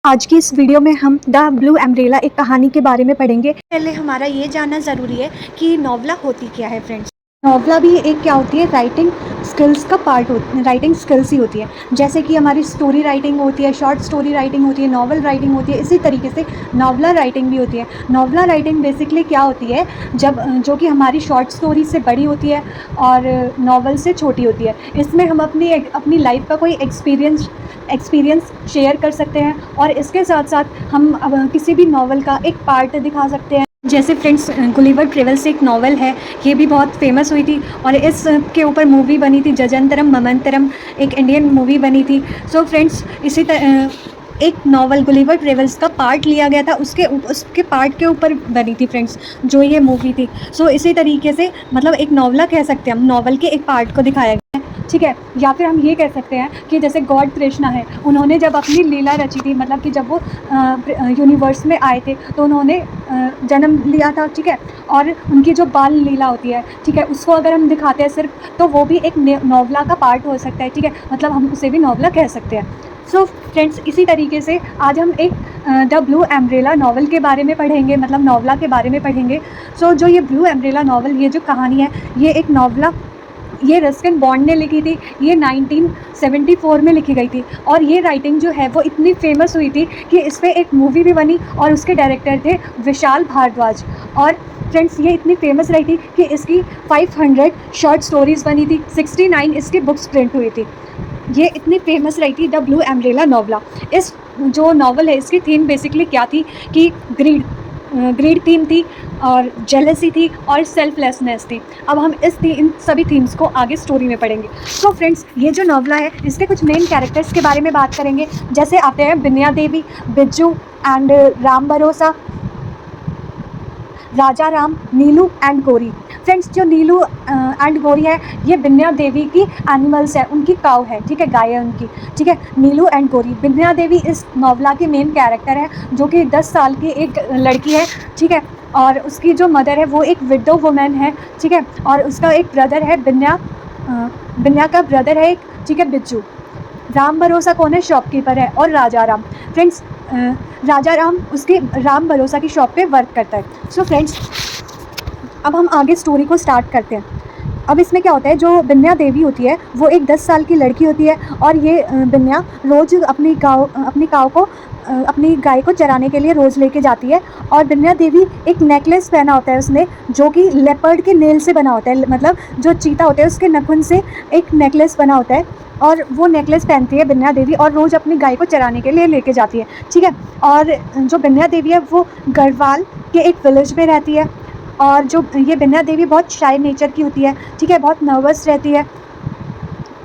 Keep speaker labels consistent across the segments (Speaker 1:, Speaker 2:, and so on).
Speaker 1: आज की इस वीडियो में हम द ब्लू अम्ब्रेला एक कहानी के बारे में पढ़ेंगे। पहले हमारा ये जानना ज़रूरी है कि नॉवला होती क्या है फ्रेंड्स। नॉवला भी एक क्या होती है, राइटिंग स्किल्स का पार्ट होती है, राइटिंग स्किल्स ही होती है। जैसे कि हमारी स्टोरी राइटिंग होती है, शॉर्ट स्टोरी राइटिंग होती है, नॉवल राइटिंग होती है, इसी तरीके से नॉवला राइटिंग भी होती है। नॉवला राइटिंग बेसिकली क्या होती है, जब जो कि हमारी शॉर्ट स्टोरी से बड़ी होती है और नॉवल से छोटी होती है। इसमें हम अपनी लाइफ का कोई एक्सपीरियंस शेयर कर सकते हैं और इसके साथ साथ हम किसी भी नॉवल का एक पार्ट दिखा सकते हैं। जैसे फ्रेंड्स गुलिवर ट्रेवल्स एक नॉवल है, ये भी बहुत फेमस हुई थी और इसके ऊपर मूवी बनी थी, जजंतरम ममंतरम एक इंडियन मूवी बनी थी। सो फ्रेंड्स इसी तरह एक नॉवल गुलिवर ट्रेवल्स का पार्ट लिया गया था, उसके पार्ट के ऊपर बनी थी फ्रेंड्स जो ये मूवी थी। सो इसी तरीके से मतलब एक नॉवला कह सकते हैं हम, नॉवल के एक पार्ट को दिखाया गया है, ठीक है। या फिर हम ये कह सकते हैं कि जैसे गॉड कृष्णा है, उन्होंने जब अपनी लीला रची थी, मतलब कि जब वो यूनिवर्स में आए थे तो उन्होंने जन्म लिया था, ठीक है। और उनकी जो बाल लीला होती है, ठीक है, उसको अगर हम दिखाते हैं सिर्फ, तो वो भी एक नॉवला का पार्ट हो सकता है, ठीक है। मतलब हम उसे भी नॉवला कह सकते हैं। सो फ्रेंड्स इसी तरीके से आज हम एक द ब्लू अम्ब्रेला नॉवल के बारे में पढ़ेंगे, मतलब नॉवला के बारे में पढ़ेंगे। सो जो ये ब्लू अम्ब्रेला नॉवल, ये जो कहानी है, ये एक नॉवला ये रस्किन बॉन्ड ने लिखी थी। ये 1974 में लिखी गई थी और ये राइटिंग जो है वो इतनी फेमस हुई थी कि इस पर एक मूवी भी बनी और उसके डायरेक्टर थे विशाल भारद्वाज। और फ्रेंड्स ये इतनी फेमस रही थी कि इसकी 500 शॉर्ट स्टोरीज़ बनी थी, 69 इसकी बुक्स प्रिंट हुई थी। ये इतनी फेमस रही थी द ब्लू अम्ब्रेला नॉवला। इस जो नॉवल है इसकी थीम बेसिकली क्या थी कि ग्रीड थीम थी और जेलसी थी और सेल्फलेसनेस थी। अब हम इन सभी थीम्स को आगे स्टोरी में पढ़ेंगे। तो फ्रेंड्स ये जो नॉवला है इसके कुछ मेन कैरेक्टर्स के बारे में बात करेंगे। जैसे आते हैं बिन्या देवी, बिज्जू एंड राम भरोसा, राजा राम, नीलू एंड गोरी। फ्रेंड्स जो नीलू एंड गोरी है ये बिन्या देवी की एनिमल्स है, उनकी काऊ है, ठीक है, गाय है उनकी, ठीक है। नीलू एंड गोरी, बिन्या देवी इस नॉवला की मेन कैरेक्टर है जो कि 10 साल की एक लड़की है, ठीक है। और उसकी जो मदर है वो एक विडो वुमेन है, ठीक है। और उसका एक ब्रदर है बिन्या का ब्रदर है एक, ठीक है, बिज्जू। राम भरोसा कौन है, शॉपकीपर है। और राजा राम, फ्रेंड्स राजा राम उसके राम भरोसा की शॉप पे वर्क करता है। सो फ्रेंड्स अब हम आगे स्टोरी को स्टार्ट करते हैं। अब इसमें क्या होता है, जो बिन्या देवी होती है वो एक 10 साल की लड़की होती है और ये बिन्या रोज़ अपनी गाय को चराने के लिए रोज़ लेके जाती है। और बिन्या देवी एक नेकलेस पहना होता है उसने, जो कि लेपर्ड के नेल से बना होता है, मतलब जो चीता होता है उसके नाखून से एक नेकलेस बना होता है और वो नेकलेस पहनती है बिन्या देवी और रोज़ अपनी गाय को चराने के लिए लेके जाती है, ठीक है। और जो बिन्या देवी है वो गढ़वाल के एक विलेज में रहती है और जो ये बिन्या देवी बहुत शाय नेचर की होती है, ठीक है, बहुत नर्वस रहती है।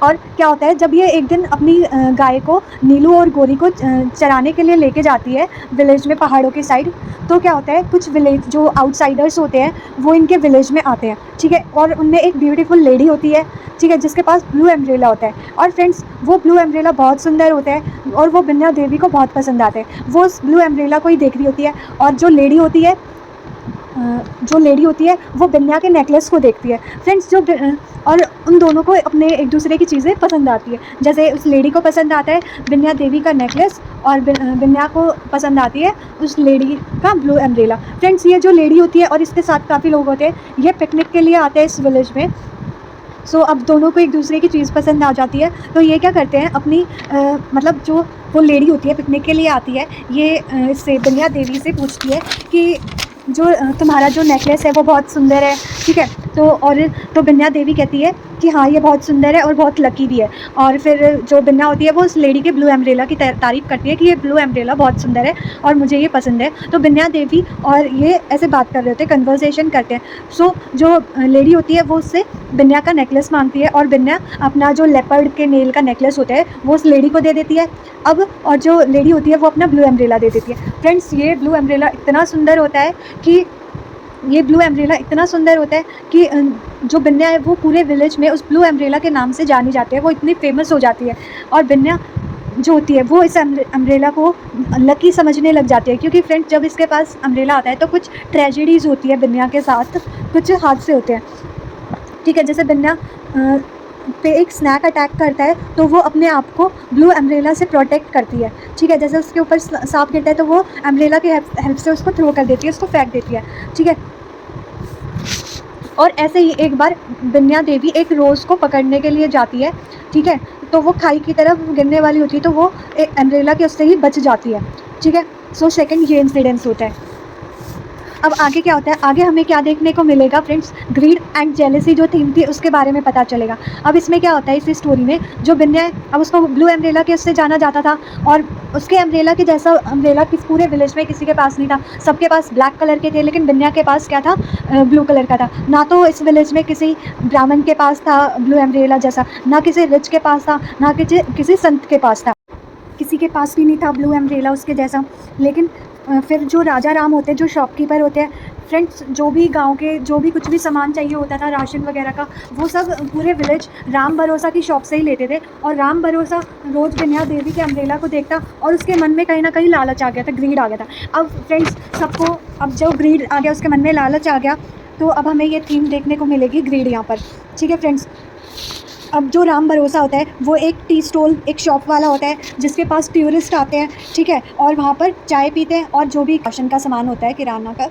Speaker 1: और क्या होता है, जब ये एक दिन अपनी गाय को नीलू और गोरी को चराने के लिए लेके जाती है विलेज में, पहाड़ों के साइड, तो क्या होता है, कुछ विलेज जो आउटसाइडर्स होते हैं वो इनके विलेज में आते हैं, ठीक है। और उनमें एक ब्यूटीफुल लेडी होती है, ठीक है, जिसके पास ब्लू अम्ब्रेला होता है। और फ्रेंड्स वो ब्लू अम्ब्रेला बहुत सुंदर होता है और वो बिन्या देवी को बहुत पसंद आता है। वो उस ब्लू अम्ब्रेला को ही देख रही होती है और जो लेडी होती है वो बिन्या के नेकलेस को देखती है। फ्रेंड्स और उन दोनों को अपने एक दूसरे की चीज़ें पसंद आती है। जैसे उस लेडी को पसंद आता है बिन्या देवी का नेकलेस और बिन्या को पसंद आती है उस लेडी का ब्लू अम्ब्रेला। फ्रेंड्स ये जो लेडी होती है और इसके साथ काफ़ी लोग होते हैं, ये पिकनिक के लिए आते हैं इस विलेज में। सो अब दोनों को एक दूसरे की चीज़ पसंद आ जाती है, तो ये क्या करते हैं अपनी मतलब जो वो लेडी होती है पिकनिक के लिए आती है, ये इससे बिन्या देवी से पूछती है कि जो तुम्हारा जो नेकलेस है वो बहुत सुंदर है, ठीक है। तो बिन्या देवी कहती है कि हाँ ये बहुत सुंदर है और बहुत लकी भी है। और फिर जो बिन्या होती है वो उस लेडी के ब्लू अम्ब्रेला की तारीफ़ करती है कि ये ब्लू अम्ब्रेला बहुत सुंदर है और मुझे ये पसंद है। तो बिन्या देवी और ये ऐसे बात कर रहे होते हैं, कन्वर्सेशन करते हैं। सो जो लेडी होती है वो उससे बिन्या का नेकलेस मांगती है और बिन्या अपना जो लेपर्ड के नेल का नेकलेस होता है वो उस लेडी को दे देती है। अब और जो लेडी होती है वो अपना ब्लू अम्ब्रेला दे देती है। फ्रेंड्स ये ब्लू अम्ब्रेला इतना सुंदर होता है कि जो बिन्या है वो पूरे विलेज में उस ब्लू अम्ब्रेला के नाम से जानी जाती है, वो इतनी फेमस हो जाती है। और बिन्या जो होती है वो इस अम्ब्रेला को लकी समझने लग जाती है, क्योंकि फ्रेंड्स जब इसके पास अम्ब्रेला आता है तो कुछ ट्रेजेडीज़ होती है बिन्या के साथ, कुछ हादसे होते हैं, ठीक है। जैसे बिन्या पे एक स्नैक अटैक करता है तो वो अपने आप को ब्लू अम्ब्रेला से प्रोटेक्ट करती है, ठीक है। जैसे उसके ऊपर सांप गिरता है तो वो अम्ब्रेला की हेल्प से उसको थ्रो कर देती है, उसको फेंक देती है, ठीक है। और ऐसे ही एक बार बिन्या देवी एक रोज़ को पकड़ने के लिए जाती है, ठीक है। तो वो खाई की तरफ गिरने वाली होती है तो वो एक अम्ब्रेला के उससे ही बच जाती है, ठीक है। सो सेकंड ये इंसिडेंस होता है। अब आगे क्या होता है, आगे हमें क्या देखने को मिलेगा फ्रेंड्स, ग्रीड एंड जेलेसी जो थीम थी उसके बारे में पता चलेगा। अब इसमें क्या होता है, इस स्टोरी में जो बिन्या है, अब उसको ब्लू अम्ब्रेला के उससे जाना जाता था और उसके अम्ब्रेला के जैसा अम्ब्रेला किस पूरे विलेज में किसी के पास नहीं था, सबके पास ब्लैक कलर के थे, लेकिन बिन्या के पास क्या था, ब्लू कलर का था। ना तो इस विलेज में किसी ब्राह्मण के पास था ब्लू अम्ब्रेला जैसा, ना किसी रिच के पास था, ना किसी संत के पास था, किसी के पास भी नहीं था ब्लू अम्ब्रेला उसके जैसा। लेकिन फिर जो राजा राम होते हैं, जो शॉपकीपर होते हैं फ्रेंड्स, जो भी गांव के जो भी कुछ भी सामान चाहिए होता था राशन वगैरह का, वो सब पूरे विलेज राम भरोसा की शॉप से ही लेते थे। और राम भरोसा रोज़ बिन्या देवी के अम्ब्रेला को देखता और उसके मन में कहीं ना कहीं लालच आ गया था, ग्रीड आ गया था। अब फ्रेंड्स सबको, अब जो ग्रीड आ गया उसके मन में लालच आ गया, तो अब हमें ये थीम देखने को मिलेगी ग्रीड यहाँ पर, ठीक है फ्रेंड्स। अब जो राम भरोसा होता है वो एक टी स्टॉल, एक शॉप वाला होता है जिसके पास टूरिस्ट आते हैं, ठीक है, और वहाँ पर चाय पीते हैं और जो भी राशन का सामान होता है किराना का,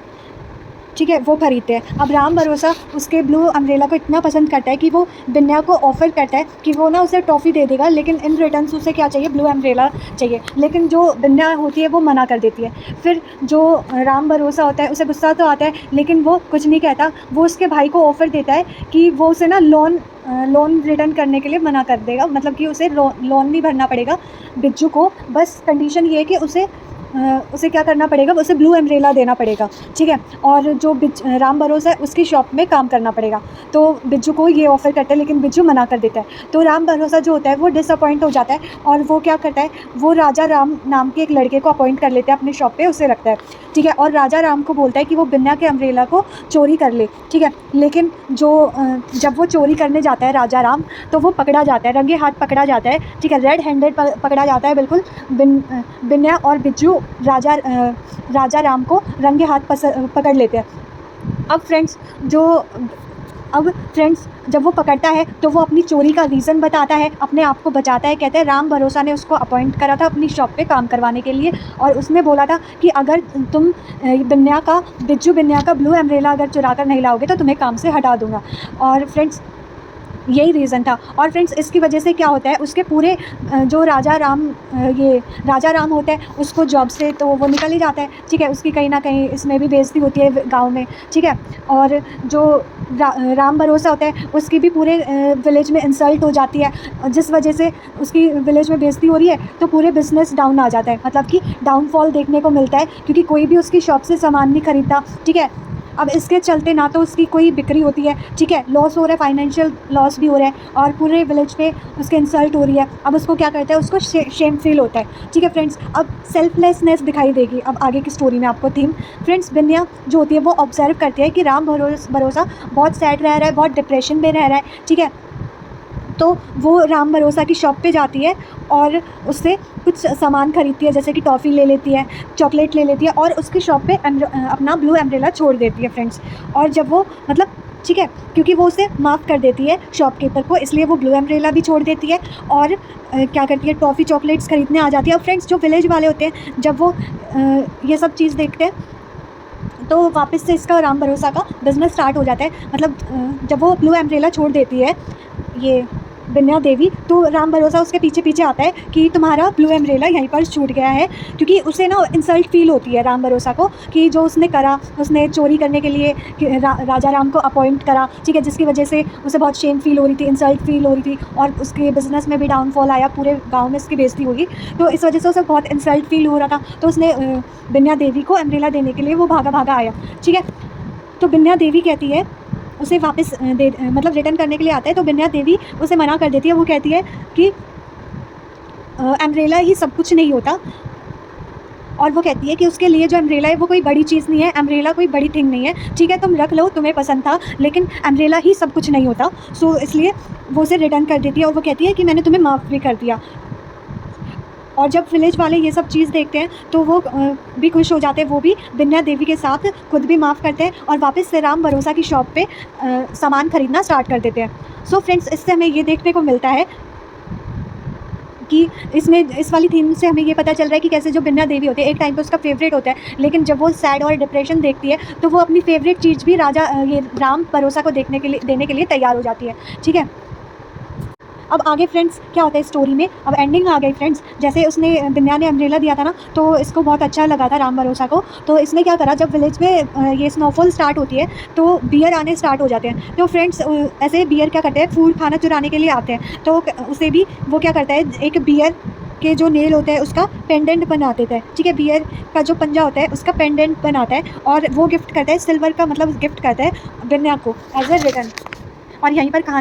Speaker 1: ठीक है, वो खरीदते हैं। अब राम भरोसा उसके ब्लू अम्ब्रेला को इतना पसंद करता है कि वो बिन्या को ऑफ़र करता है कि वो ना उसे टॉफ़ी दे देगा, लेकिन इन रिटर्न उसे क्या चाहिए, ब्लू अम्ब्रेला चाहिए। लेकिन जो बिन्या होती है वो मना कर देती है। फिर जो राम भरोसा होता है उसे गुस्सा तो आता है, लेकिन वो कुछ नहीं कहता। वो उसके भाई को ऑफ़र देता है कि वो उसे ना लोन रिटर्न करने के लिए मना कर देगा, मतलब कि उसे लोन नहीं भरना पड़ेगा बिज्जू को, बस कंडीशन ये है कि उसे क्या करना पड़ेगा, उसे ब्लू अम्ब्रेला देना पड़ेगा, ठीक है। और जो राम भरोसा है उसकी शॉप में काम करना पड़ेगा। तो बिज्जू को ये ऑफ़र करता है, लेकिन बिज्जू मना कर देता है। तो राम भरोसा जो होता है वो डिसअपॉइंट हो जाता है और वो क्या करता है, वो राजा राम नाम के एक लड़के को अपॉइंट कर लेता है अपनी शॉप पे, उसे रखता है, ठीक है। और राजा राम को बोलता है कि वो बिन्या के अम्ब्रेला को चोरी कर ले, ठीक है। लेकिन जब वो चोरी करने जाता है राजा राम, तो वो पकड़ा जाता है, रंगे हाथ पकड़ा जाता है, ठीक है, रेड हैंडेड पकड़ा जाता है बिल्कुल। बिन्या और बिज्जू राजा राम को रंगे हाथ पकड़ लेते हैं। अब फ्रेंड्स जब वो पकड़ता है तो वो अपनी चोरी का रीज़न बताता है, अपने आप को बचाता है। कहते हैं राम भरोसा ने उसको अपॉइंट करा था अपनी शॉप पे काम करवाने के लिए, और उसने बोला था कि अगर तुम बिज्जू बिन्या का ब्लू अम्ब्रेला अगर चुरा कर नहीं लाओगे तो तुम्हें काम से हटा दूँगा। और फ्रेंड्स यही रीज़न था। और फ्रेंड्स इसकी वजह से क्या होता है, उसके पूरे जो राजा राम होता है उसको जॉब से तो वो निकल ही जाता है, ठीक है। उसकी कहीं ना कहीं इसमें भी बेइज्जती होती है गांव में, ठीक है। और जो राम भरोसा होता है उसकी भी पूरे विलेज में इंसल्ट हो जाती है, जिस वजह से उसकी विलेज में बेइज्जती हो रही है तो पूरे बिजनेस डाउन आ जाता है, मतलब कि डाउनफॉल देखने को मिलता है, क्योंकि कोई भी उसकी शॉप से सामान नहीं खरीदता, ठीक है। अब इसके चलते ना तो उसकी कोई बिक्री होती है, ठीक है, लॉस हो रहा है, फाइनेंशियल लॉस भी हो रहा है, और पूरे विलेज पे उसके इंसल्ट हो रही है। अब उसको क्या करता है, उसको शेम फील होता है, ठीक है फ्रेंड्स। अब सेल्फलेसनेस दिखाई देगी अब आगे की स्टोरी में आपको थीम। फ्रेंड्स बिन्या जो होती है वो ऑब्जर्व करती है कि राम भरोसा बहुत सैड रह रहा है, बहुत डिप्रेशन में रह रहा है, ठीक है। तो वो राम भरोसा की शॉप पे जाती है और उससे कुछ सामान खरीदती है, जैसे कि टॉफ़ी ले लेती है, चॉकलेट ले लेती है, और उसकी शॉप पे अपना ब्लू अम्ब्रेला छोड़ देती है फ्रेंड्स। और जब वो मतलब ठीक है, क्योंकि वो उसे माफ़ कर देती है शॉपकीपर को, इसलिए वो ब्लू अम्ब्रेला भी छोड़ देती है और क्या करती है, टॉफ़ी चॉकलेट्स खरीदने आ जाती है। और फ्रेंड्स जो विलेज वाले होते हैं जब वो ये सब चीज़ देखते हैं तो वापस से इसका राम भरोसा का बिज़नेस स्टार्ट हो जाता है। मतलब जब वो ब्लू अम्ब्रेला छोड़ देती है ये बिन्या देवी, तो राम भरोसा उसके पीछे पीछे आता है कि तुम्हारा ब्लू अम्ब्रेला यहीं पर छूट गया है, क्योंकि उसे ना इंसल्ट फील होती है राम भरोसा को कि जो उसने करा, उसने चोरी करने के लिए राजा राम को अपॉइंट करा, ठीक है, जिसकी वजह से उसे बहुत शेम फील हो रही थी, इंसल्ट फील हो रही थी, और उसके बिज़नेस में भी डाउनफॉल आया, पूरे गाँव में उसकी बेइज्जती होगी, तो इस वजह से उसे बहुत इंसल्ट फील हो रहा था। तो उसने बिन्या देवी को अम्ब्रेला देने के लिए वो भागा आया, ठीक है। तो बिन्या देवी कहती है उसे वापस मतलब रिटर्न करने के लिए आता है, तो बिन्या देवी उसे मना कर देती है। वो कहती है कि अम्ब्रेला ही सब कुछ नहीं होता, और वो कहती है कि उसके लिए जो अम्ब्रेला है वो कोई बड़ी चीज़ नहीं है, अम्ब्रेला कोई बड़ी थिंग नहीं है, ठीक है, तुम रख लो, तुम्हें पसंद था, लेकिन अम्ब्रेला ही सब कुछ नहीं होता। सो इसलिए वो उसे रिटर्न कर देती है और वो कहती है कि मैंने तुम्हें माफ़ भी कर दिया। और जब विलेज वाले ये सब चीज़ देखते हैं तो वो भी खुश हो जाते हैं, वो भी बिन्या देवी के साथ खुद भी माफ़ करते हैं और वापस से राम भरोसा की शॉप पे सामान खरीदना स्टार्ट कर देते हैं। सो फ्रेंड्स, इससे हमें ये देखने को मिलता है कि इसमें इस वाली थीम से हमें ये पता चल रहा है कि कैसे जो बिन्या देवी होती है एक टाइम पे उसका फेवरेट होता है, लेकिन जब वो सैड और डिप्रेशन देखती है तो वो अपनी फेवरेट चीज़ भी राजा ये राम भरोसा को देने के लिए तैयार हो जाती है। ठीक है, अब आगे फ्रेंड्स क्या होता है स्टोरी में, अब एंडिंग आ गई फ्रेंड्स। जैसे उसने बिन्या ने अम्ब्रेला दिया था ना, तो इसको बहुत अच्छा लगा था राम भरोसा को। तो इसने क्या करा, जब विलेज में ये स्नोफॉल स्टार्ट होती है तो बियर आने स्टार्ट हो जाते हैं। तो फ्रेंड्स ऐसे बियर क्या करते हैं, फूड खाना चुराने के लिए आते हैं। तो उसे भी वो क्या करता है, एक बियर के जो नेल होते हैं उसका पेंडेंट बना देता है। ठीक है, बियर का जो पंजा होता है उसका पेंडेंट बनाता है और वो गिफ्ट करता है, सिल्वर का मतलब गिफ्ट करता है बिन्या को एज ए रिटर्न। और यहीं पर कहानी